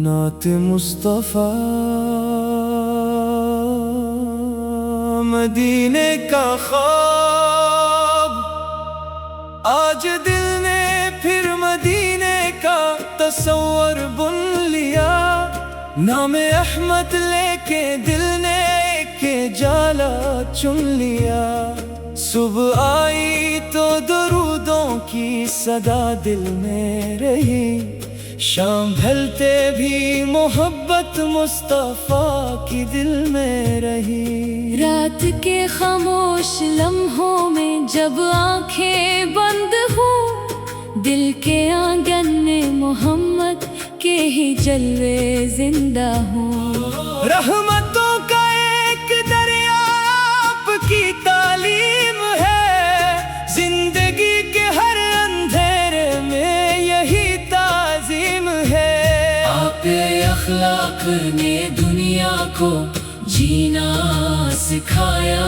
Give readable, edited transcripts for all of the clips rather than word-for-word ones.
نعت مصطفیٰ مدینے کا خواب، آج دل نے پھر مدینے کا تصور بن لیا۔ نام احمد لے کے دل نے ایک جالا چن لیا۔ صبح آئی تو درودوں کی صدا دل میں رہی، شام ڈھلتے بھی محبت مصطفیٰ کی دل میں رہی۔ رات کے خاموش لمحوں میں جب آنکھیں بند ہوں، دل کے آنگن میں محمد کے ہی جلوے زندہ ہوں۔ رحمتوں کا ایک دریا آپ کی تعلیم ہے، زندگی کے ہر اندھیرے میں یہی تعظیم ہے۔ آپ اخلاق نے دنیا کو جینا سکھایا،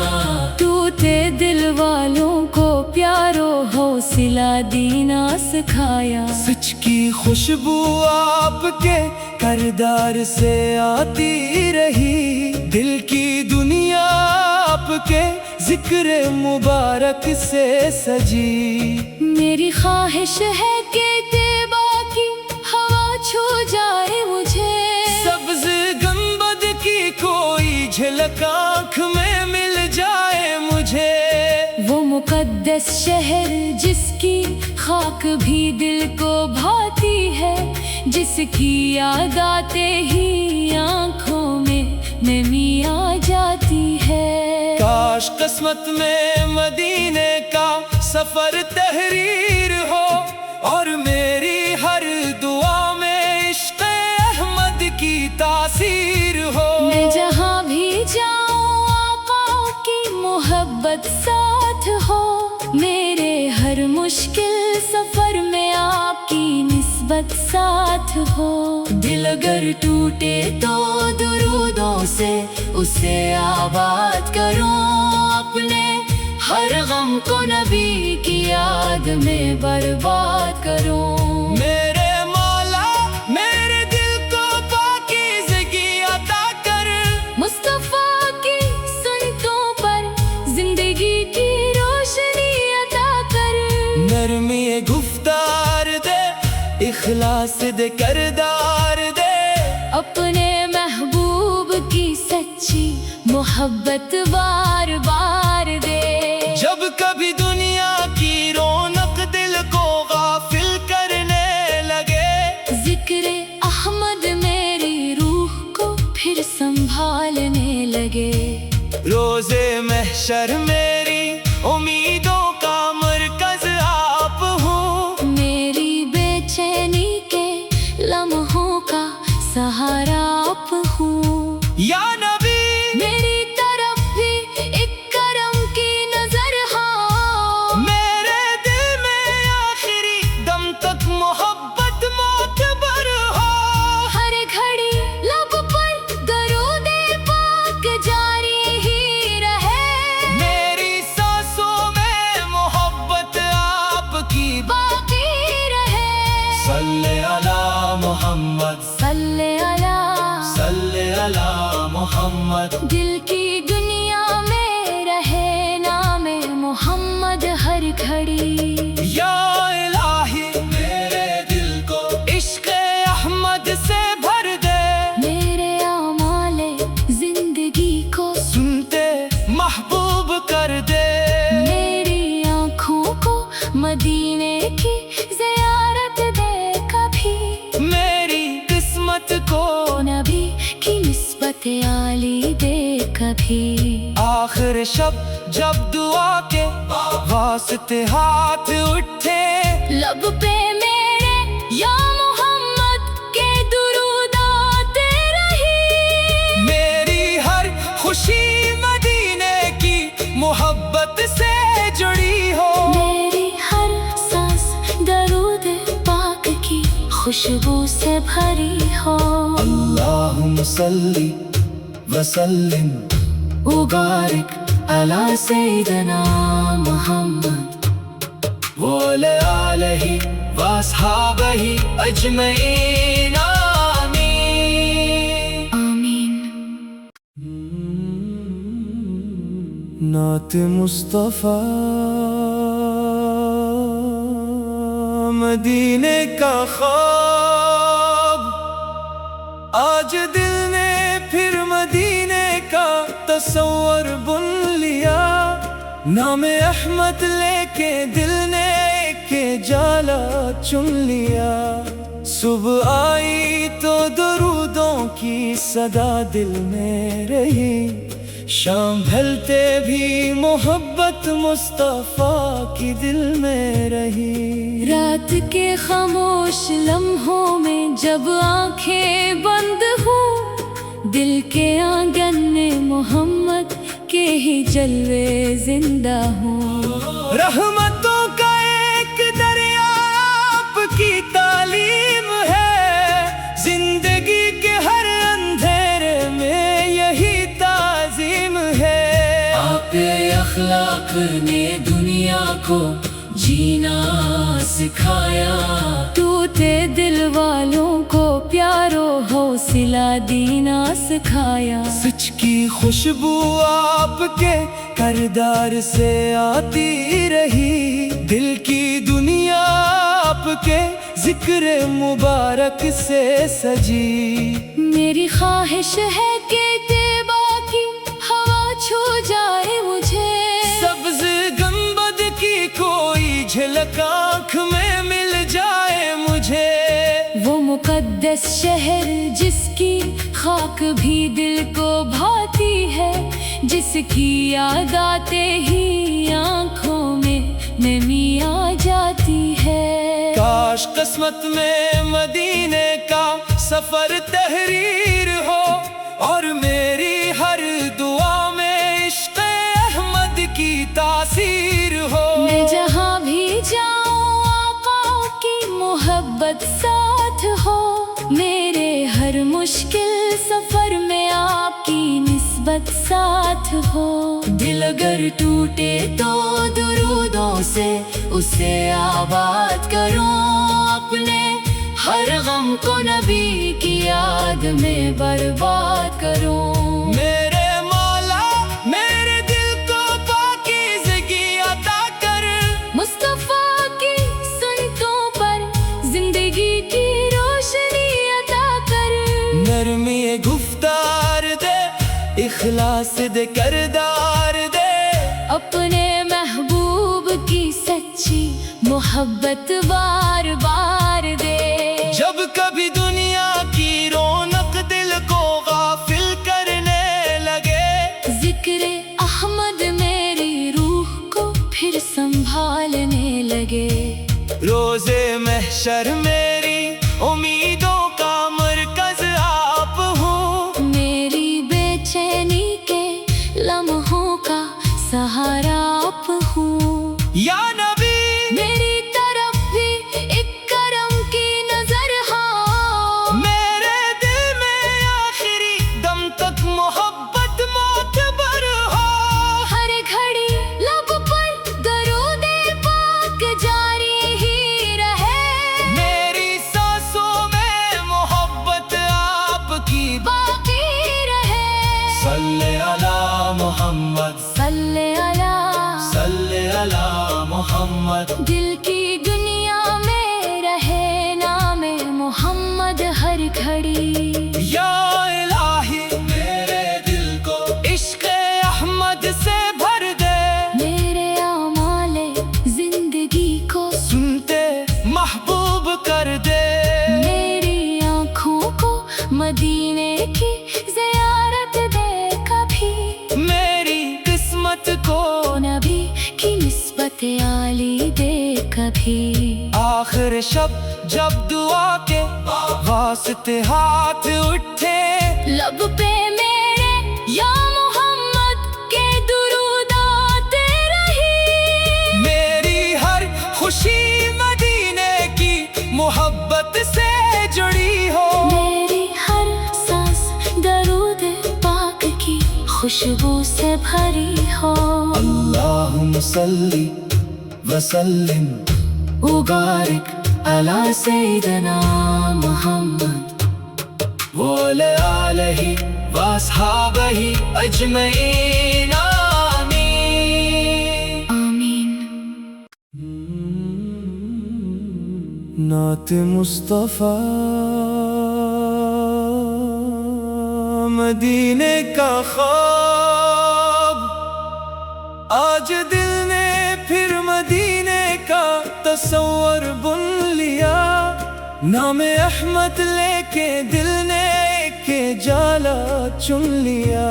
ٹوٹے دل والوں کو پیارو حوصلہ دینا سکھایا۔ سچ کی خوشبو آپ کے کردار سے آتی رہی، دل کی دنیا آپ کے ذکر مبارک سے سجی۔ میری خواہش ہے کہ طیبہ کی ہوا چھو جائے مجھے، سبز گنبد کی کوئی جھلک آنکھ میں مل جائے مجھے۔ وہ مقدس شہر جس کی خاک بھی دل کو بھاتی ہے، جس کی یاد آتے ہی آنکھوں میں نمی آ جاتی ہے۔ کاش قسمت میں مدینے کا سفر تحریر ہو، اور میری ہر دعا میں عشق احمد کی تاثیر ہو۔ میں جہاں بھی جاؤں آقا کی محبت ساتھ ہو، میرے ہر مشکل سفر میں آپ کی نسبت ساتھ ہو۔ دل اگر ٹوٹے تو درودوں سے اسے آباد کروں، اپنے ہر غم کو نبی کی یاد میں برباد کروں۔ میرے مولا میرے دل کو پاکیزگی عطا کر، مصطفیٰ کی سنتوں پر زندگی کی روشنی عطا کر۔ نرمی گفتار دے، اخلاص دے کردار دے، اپنے محبوب کی سچی محبت بار بار دے۔ جب کبھی دنیا کی رونق دل کو غافل کرنے لگے، ذکر احمد میری روح کو پھر سنبھالنے لگے۔ روزے محشر میری امیدوں کا مرکز آپ ہوں، میری بے چینی کے لمحوں کا سہارا آپ ہوں۔ یا نبی میری طرف بھی ایک کرم کی نظر ہاں، میرے دل میں آخری دم تک محبت معتبر ہو۔ ہر گھڑی لب پر درود پاک جاری ہی رہے، میری سانسوں میں محبت آپ کی باقی رہے۔ صلی علی محمد، صلی علی صلی علی محمد۔ دل کی دنیا میں رہے نام محمد ہر گھڑی۔ یا الہی میرے دل کو عشق احمد سے بھر دے، میرے اعمال زندگی کو سنتے محبوب کر دے۔ میری آنکھوں کو مدینے کی زیارت دے کبھی، میری قسمت کو نبی کی نسبت عالی دے کبھی۔ آخر شب جب دعا کے واسطے ہاتھ اٹھے، لب پہ میرے یا محمد کے درود آتے رہی، میری ہر خوشی مدینے کی محبت سے جڑی ہو۔ میری ہر سانس درود پاک کی خوشبو سے بھری ہو۔ اللہم صلی وسلم وبارک علی سیدنا محمد وعلى آله وأصحابه أجمعين آمين آمین۔ نعت مصطفیٰ مدینے کا خواب، آج دل نے پھر مدینے کا تصور بن لیا۔ نام احمد لے کے دل نے ایک جالا چن لیا۔ صبح آئی تو درودوں کی صدا دل میں رہی، شام ڈھلتے بھی محبت مصطفیٰ کی دل میں رہی۔ رات کے خاموش لمحوں میں جب آنکھیں بند ہوں، دل کے آنگن میں محمد کے ہی جلوے زندہ ہوں۔ رحمتوں کا ایک دریا آپ کی تعلیم ہے، زندگی کے ہر اندھیرے میں یہی تعظیم ہے۔ آپ اخلاق نے دنیا کو جینا سکھایا، ٹوٹے دل والوں کو پیارو حوصلہ دینا سکھایا۔ سچ کی خوشبو آپ کے کردار سے آتی رہی، دل کی دنیا آپ کے ذکر مبارک سے سجی۔ میری خواہش ہے کہ طیبہ کی ہوا چھو جائے مجھے، سبز گنبد کی کوئی جھلک آنکھ میں مل جائے مجھے۔ وہ مقدس شہر جس کی خاک بھی دل کو بھاتی ہے، جس کی یاد آتے ہی آنکھوں میں نمی آ جاتی ہے۔ کاش قسمت میں مدینے کا سفر تحریر ہو، اور میری ہر دعا میں عشق احمد کی تاثیر ہو۔ میں جہاں بھی جاؤں آقا کی محبت ساتھ ہو، میرے ہر مشکل سفر میں آپ کی نسبت ساتھ ہو۔ دل اگر ٹوٹے تو درودوں سے اسے آباد کروں، اپنے ہر غم کو نبی کی یاد میں برباد کروں۔ میرے مولا میرے دل کو پاکیزگی عطا کر، مصطفیٰ کی سنتوں پر زندگی کی روشنی عطا کر۔ نرمی گفتار دے، اخلاص دے کردار دے، اپنے محبوب کی سچی محبت بار بار دے۔ جب کبھی دنیا کی رونق دل کو غافل کرنے لگے، ذکر احمد میری روح کو پھر سنبھالنے لگے۔ روزے محشر میری امیدوں کا مرکز آپ ہوں، میری بے چینی کے لمحوں کا سہارا آپ ہوں۔ یا نبی میری طرف بھی ایک کرم کی نظر ہاں، میرے دل میں آخری دم تک محبت معتبر ہو۔ ہر گھڑی لب پر درود پاک جاری ہی رہے، میری سانسوں میں محبت آپ کی باقی رہے۔ صلی علی محمد، صلی علی محمد۔ دل کی دنیا میں رہے نام محمد ہر گھڑی۔ یا الہی میرے دل کو عشق احمد سے بھر دے، میرے اعمال زندگی کو سنتے محبوب کر دے۔ میری آنکھوں کو مدینے کی زیارت دے کبھی، میری قسمت کو نبی کی نسبت عالی دے کبھی۔ آخر شب جب دعا کے واسطے ہاتھ اٹھے، لب پہ میرے یا محمد کے درود آتے رہی، میری ہر خوشی مدینے کی محبت سے جڑی ہو۔ میری ہر سانس درود پاک کی خوشبو سے بھری ہو۔ اللہم صلی وسلم وبارك على سيدنا محمد وعلى آله وأصحابه أجمعين آمين آمين نعت مصطفیٰ مدینے کا خواب آج دل نے پھر مدینے کا تصور بن لیا نام احمد لے کے دل نے ایک جالا چن لیا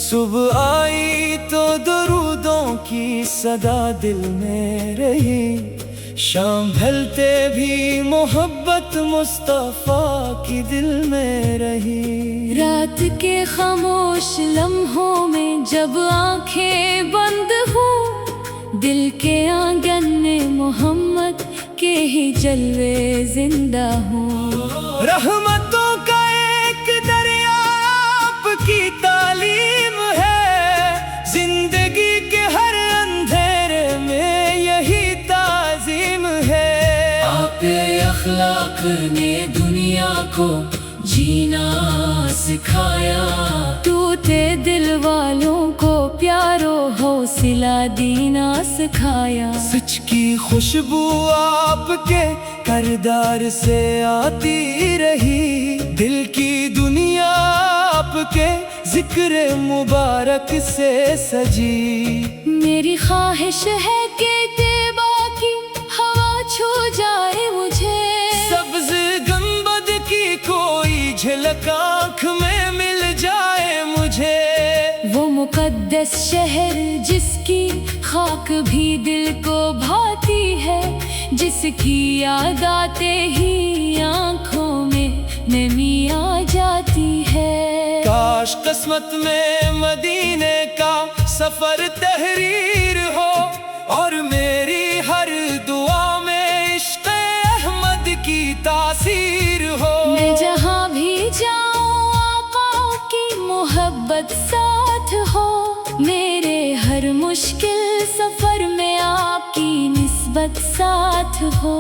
صبح آئی تو درودوں کی صدا دل میں رہی شام ڈھلتے بھی محبت مصطفیٰ کی دل میں رہی رات کے خاموش لمحوں میں جب آنکھیں بند ہوں دل کے آنگن میں محمد کے ہی جلوے زندہ ہوں رحمتوں کا ایک دریا آپ کی تعلیم ہے زندگی کے ہر اندھیرے میں یہی تعظیم ہے آپ اخلاق نے دنیا کو جینا سکھایا ٹوٹے دل والوں کو پیارو حوصلہ دینا سکھایا سچ کی خوشبو آپ کے کردار سے آتی رہی دل کی دنیا آپ کے ذکر مبارک سے سجی میری خواہش ہے کہ طیبہ کی ہوا چھو جائے مجھے سبز گنبد کی کوئی جھلک آنکھ میں مل جائے مجھے وہ مقدس شہر جس کی خاک بھی دل کو بھاتی ہے جس کی یاد آتے ہی آنکھوں میں نمی آ جاتی ہے کاش قسمت میں مدینے کا سفر تحریر ہو اور میری ہر دعا میں عشق احمد کی تاثیر ہو میں جہاں بھی جاؤں آقا کی محبت ساتھ ہو میرے ہر مشکل سفر میں آپ کی نسبت ساتھ ہو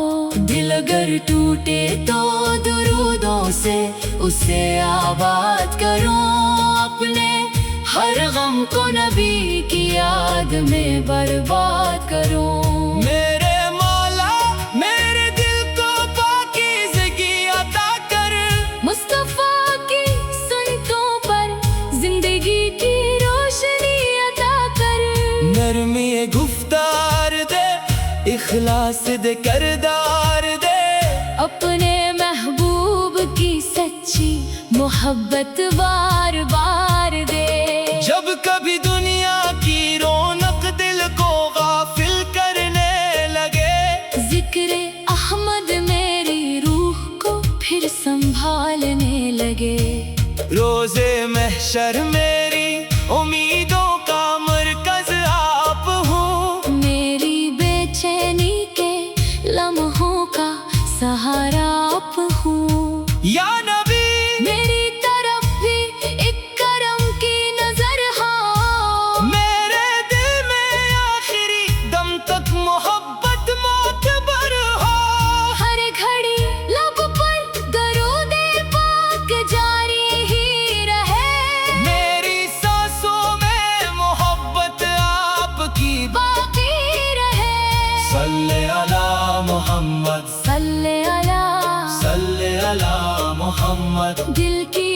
دل اگر ٹوٹے تو درودوں سے اسے آباد کروں اپنے ہر غم کو نبی کی یاد میں برباد کروں میرے مولا میرے دل کو پاکیزگی عطا کر مصطفیٰ کی سنتوں پر زندگی کی روشنی عطا کر نرمی گفتار دے اخلاص دے کردار دے اپنے محبوب کی سچی محبت بار بار دے جب کبھی دنیا کی رونق دل کو غافل کرنے لگے ذکر احمد میری روح کو پھر سنبھالنے لگے روزے محشر میری امیدوں کا مرکز آپ ہوں میری بے چینی کے لمحوں کا سہارا آپ ہوں یا نبی میری طرف بھی ایک کرم کی نظر ہاں میرے دل میں آخری دم تک محبت معتبر ہو ہر گھڑی لب پر درود پاک جاری ہی رہے میری سانسوں میں محبت آپ کی باقی رہے صلی علی محمد صلی علی صلی علی محمد دل کی